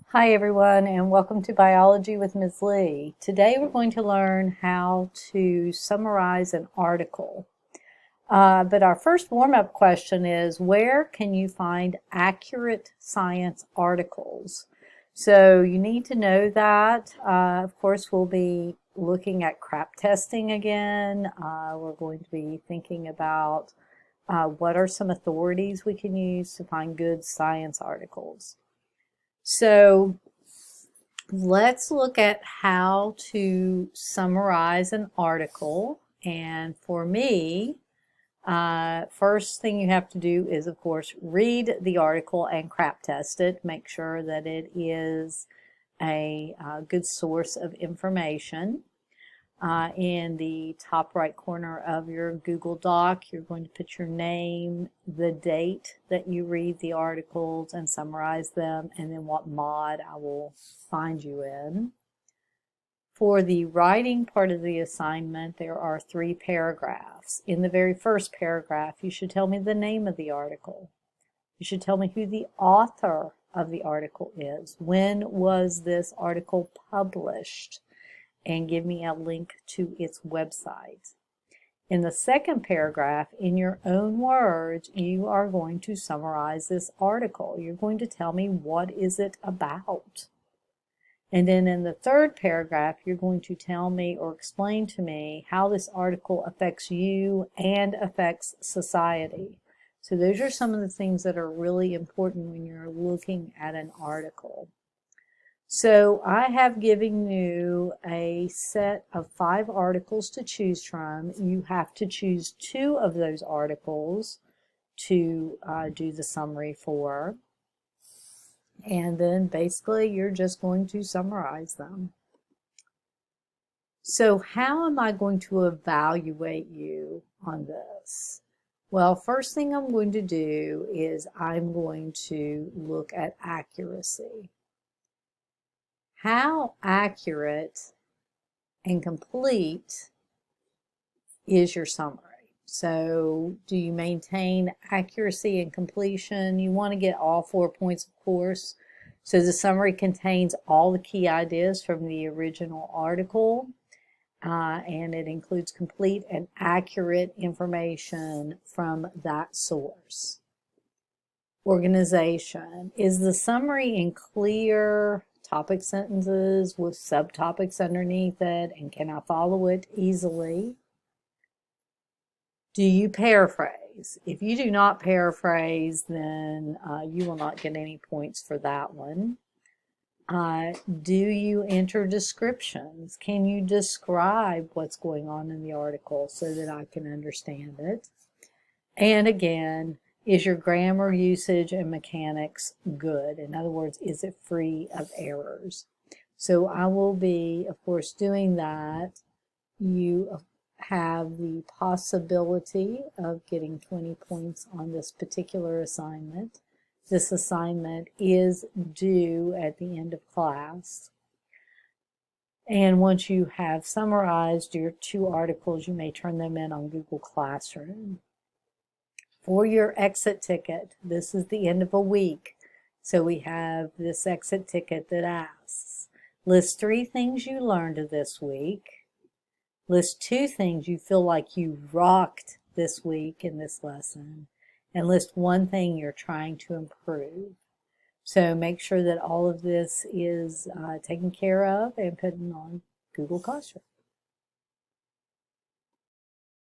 Hi everyone, and welcome to Biology with Ms. Lee. Today we're going to learn how to summarize an article. But our first warm-up question is, where can you find accurate science articles? So you need to know that. Of course, we'll be looking at CRAP testing again. We're going to be thinking about what are some authorities we can use to find good science articles. So let's look at how to summarize an article. And for me, first thing you have to do is, of course, read the article and CRAP test it. Make sure that it is a good source of information. In the top right corner of your Google Doc, you're going to put your name, the date that you read the articles and summarize them, and then what mod I will find you in. For the writing part of the assignment, there are 3 paragraphs. In the very first paragraph, you should tell me the name of the article. You should tell me who the author of the article is. When was this article published? And give me a link to its website. In the second paragraph, in your own words, you are going to summarize this article. You're going to tell me what is it about. And then in the third paragraph, you're going to tell me or explain to me how this article affects you and affects society. So those are some of the things that are really important when you're looking at an article. So I have given you a set of 5 articles to choose from. You have to choose 2 of those articles to do the summary for. And then basically you're just going to summarize them. So how am I going to evaluate you on this? Well, first thing I'm going to do is I'm going to look at accuracy. How accurate and complete is your summary? So do you maintain accuracy and completion? You want to get all 4 points, of course. So the summary contains all the key ideas from the original article, and it includes complete and accurate information from that source. Organization. Is the summary in clear topic sentences with subtopics underneath it, and can I follow it easily? Do you paraphrase? If you do not paraphrase, then you will not get any points for that one. Do you enter descriptions? Can you describe what's going on in the article so that I can understand it? And again, is your grammar, usage, and mechanics good? In other words, is it free of errors? So I will be, of course, doing that. You have the possibility of getting 20 points on this particular assignment. This assignment is due at the end of class. And once you have summarized your 2 articles, you may turn them in on Google Classroom. For your exit ticket, this is the end of a week, so we have this exit ticket that asks, list 3 things you learned this week, list 2 things you feel like you rocked this week in this lesson, and list 1 thing you're trying to improve. So make sure that all of this is taken care of and put on Google Classroom.